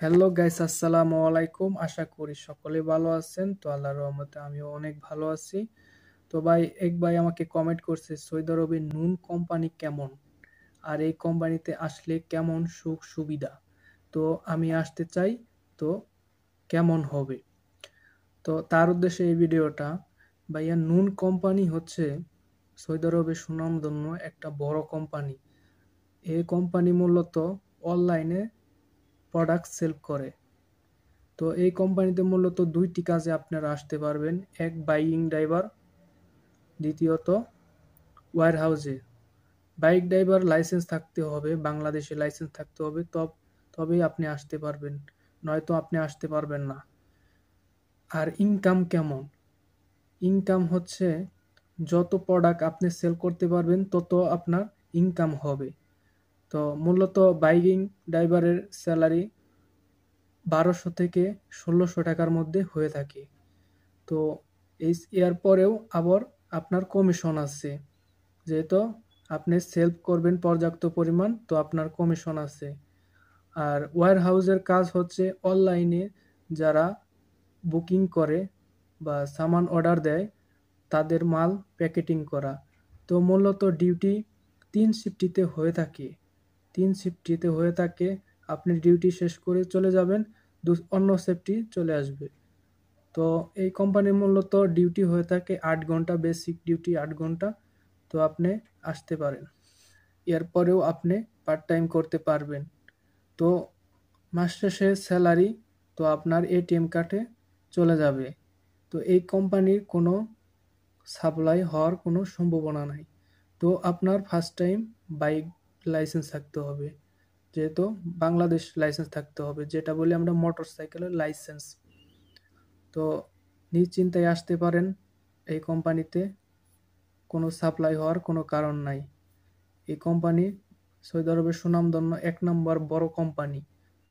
Hello guys, আসসালামু আলাইকুম। আশা করি সকলে ভালো আছেন। তো আল্লাহর রহমতে আমিও অনেক ভালো আছি। তো ভাই, এক ভাই আমাকে কমেন্ট করছে সৌদি আরবে নুন কোম্পানি কেমন, আর এই কোম্পানিতে আসলে কেমন সুখ সুবিধা। তো আমি আসতে চাই, তো কেমন হবে। তো তার উদ্দেশ্যে এই ভিডিওটা। ভাইয়া, নুন কোম্পানি হচ্ছে সৌদি আরবে সুনামধন্য একটা বড় কোম্পানি। এই কোম্পানি মূলত অনলাইনে প্রোডাক্ট সেল করে। তো এই কোম্পানিতে মূলত দুইটি কাজে আপনারা আসতে পারবেন: এক বাইকিং ড্রাইভার, দ্বিতীয়ত ওয়্যার হাউসে। বাইক ড্রাইভার লাইসেন্স থাকতে হবে, বাংলাদেশে লাইসেন্স থাকতে হবে, তবেই আপনি আসতে পারবেন, নয়তো আপনি আসতে পারবেন না। আর ইনকাম কেমন? ইনকাম হচ্ছে যত প্রোডাক্ট আপনি সেল করতে পারবেন তত আপনার ইনকাম হবে। তো মূলত বাইকিং ড্রাইভারের স্যালারি 1200 থেকে 1600 টাকার মধ্যে হয়ে থাকে। তো এর পরেও আবার আপনার কমিশন আছে, যেহেতু আপনি সেল করবেন পর্যাপ্ত পরিমাণ, তো আপনার কমিশন আছে। আর ওয়্যার হাউসের কাজ হচ্ছে অনলাইনে যারা বুকিং করে বা সামান অর্ডার দেয় তাদের মাল প্যাকেটিং করা। তো মূলত ডিউটি 3 শিফটিতে হয়ে থাকে। 3 শিফটিতে হয়ে থাকে। আপনি ডিউটি শেষ করে চলে যাবেন, অন্য শিফটি চলে আসবে। তো এই কোম্পানির মূলত ডিউটি হয়ে থাকে 8 ঘন্টা, বেসিক ডিউটি 8 ঘন্টা। তো আপনি আসতে পারেন, এরপরেও আপনি পার্ট টাইম করতে পারবেন। তো মাস শেষে স্যালারি তো আপনার এটিএম কার্ডে চলে যাবে। তো এই কোম্পানির কোনো সাপ্লাই হওয়ার কোনো সম্ভাবনা নাই। তো আপনার ফার্স্ট টাইম বাইক লাইসেন্স থাকতে হবে, যেহেতু বাংলাদেশ লাইসেন্স থাকতে হবে, যেটা বলি আমরা মোটর সাইকেলের লাইসেন্স। তো নিশ্চিন্তায় আসতে পারেন এই কোম্পানিতে, কোনো সাপ্লাই হওয়ার কোনো কারণ নাই। এই কোম্পানি সৌদি আরবের সুনামধন্য 1 নম্বর বড় কোম্পানি।